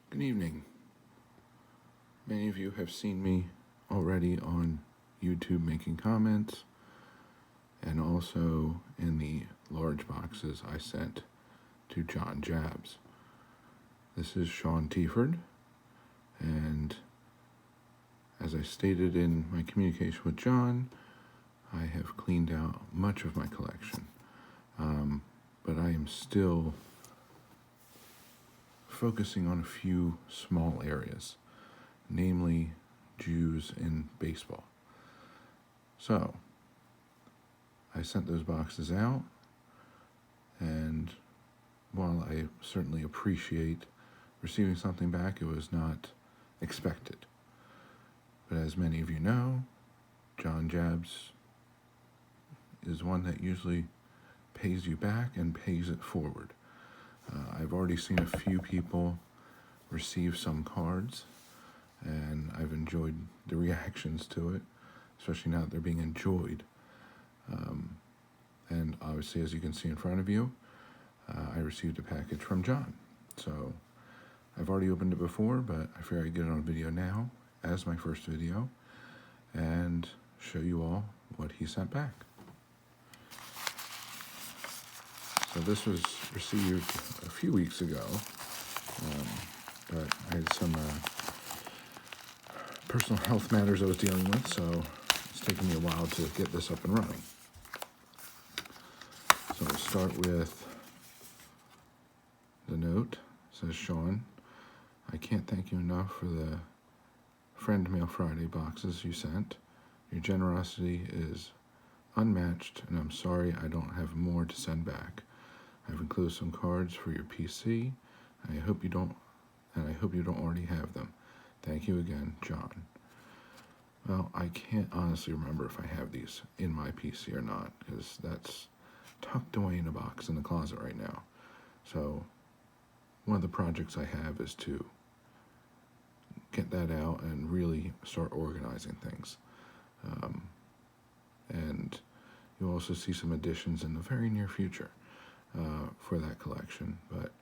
Good evening. Many of you have seen me already on YouTube making comments and also in the large boxes I sent to Jon Jabs. This is Sean Tiford, and as I stated in my communication with John, I have cleaned out much of my collection, but I am still focusing on a few small areas, namely Jews in baseball. So I sent those boxes out, and while I certainly appreciate receiving something back, it was not expected. But as many of you know, Jon Jabs is one that usually pays you back and pays it forward. I've already seen a few people receive some cards, and I've enjoyed the reactions to it, especially now that they're being enjoyed. And obviously, as you can see in front of you, I received a package from John. So I've already opened it before, but I figured I'd get it on video now as my first video and show you all what he sent back. So this was received a few weeks ago, but I had some personal health matters I was dealing with, so it's taken me a while to get this up and running. So we'll start with the note. It says, Sean, I can't thank you enough for the Friend Mail Friday boxes you sent. Your generosity is unmatched, and I'm sorry I don't have more to send back. I've enclosed some cards for your PC, and I hope you don't already have them. Thank you again, John. Well, I can't honestly remember if I have these in my PC or not, because that's tucked away in a box in the closet right now. So one of the projects I have is to get that out and really start organizing things. And you'll also see some additions in the very near future for that collection. But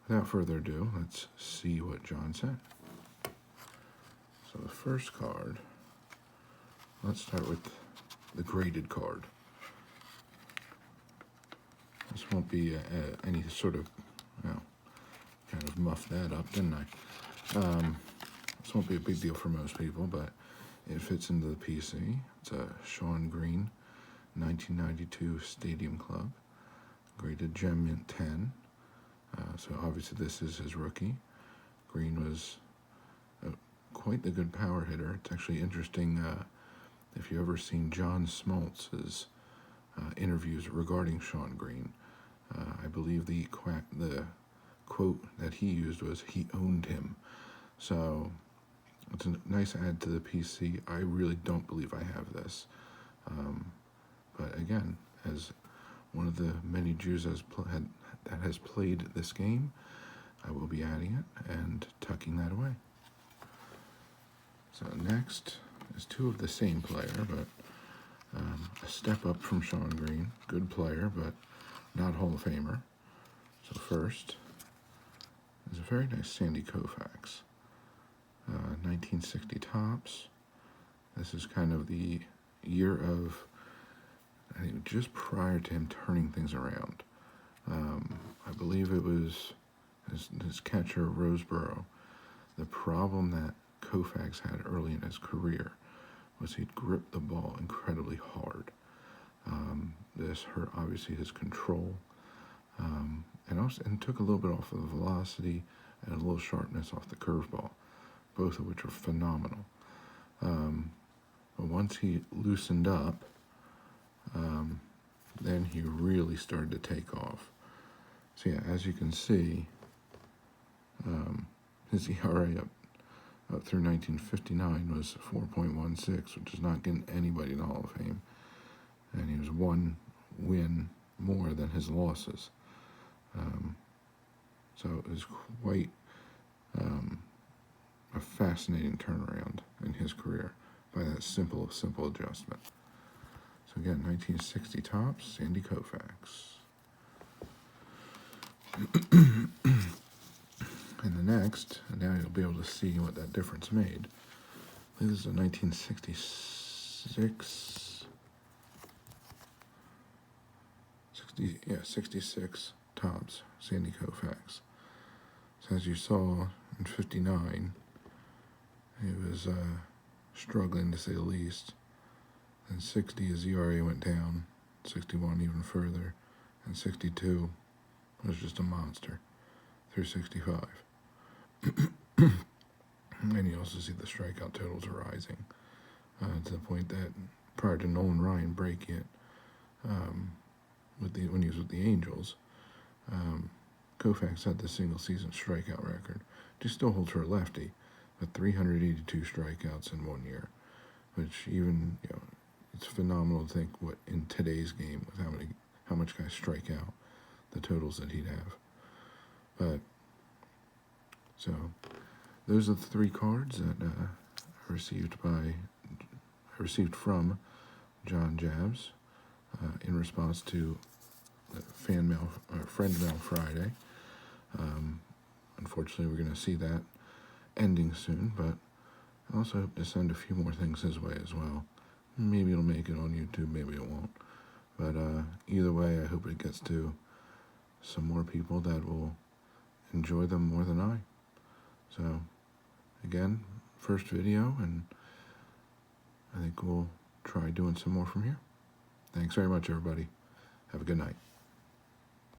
without further ado, let's see what John sent. So the first card, let's start with the graded card. This won't be any sort of, kind of muffed that up, didn't I? This won't be a big deal for most people, but it fits into the PC. It's a Sean Green 1992 Stadium Club, graded Gem Mint 10. So obviously this is his rookie. Green was quite the good power hitter. It's actually interesting if you've ever seen John Smoltz's interviews regarding Sean Green. I believe the quote that he used was, he owned him. So it's a nice add to the PC. I really don't believe I have this. But again, as one of the many Jews that has played this game, I will be adding it and tucking that away. So next is two of the same player, but a step up from Sean Green. Good player, but not Hall of Famer. So first is a very nice Sandy Koufax. 1960 tops. This is kind of the year of, I think, just prior to him turning things around. I believe it was his catcher, Roseboro. The problem that Koufax had early in his career was he'd grip the ball incredibly hard. This hurt, obviously, his control, and took a little bit off of the velocity and a little sharpness off the curveball, both of which are phenomenal. But once he loosened up, then he really started to take off. So yeah, as you can see, his ERA up through 1959 was 4.16, which is not getting anybody in the Hall of Fame. And he was one win more than his losses. So it was quite a fascinating turnaround in his career by that simple adjustment. So again, 1960 tops, Sandy Koufax. in the next, and now you'll be able to see what that difference made. I think this is a 1966, 66 Topps Sandy Koufax. So as you saw in 59, he was struggling to say the least. And 60, his ERA went down, 61 even further, and 62 was just a monster through 65. And you also see the strikeout totals are rising to the point that prior to Nolan Ryan breaking it, when he was with the Angels, Koufax had the single season strikeout record, which still holds for a lefty, with 382 strikeouts in 1 year, which even, it's phenomenal to think what in today's game with how much guys strike out, the totals that he'd have. But so those are the 3 cards that I received from Jon Jabs in response to the friend mail Friday. Unfortunately, we're going to see that ending soon, but I also hope to send a few more things his way as well. Maybe it'll make it on YouTube, maybe it won't. But either way, I hope it gets to some more people that will enjoy them more than I. So, again, first video, and I think we'll try doing some more from here. Thanks very much, everybody. Have a good night.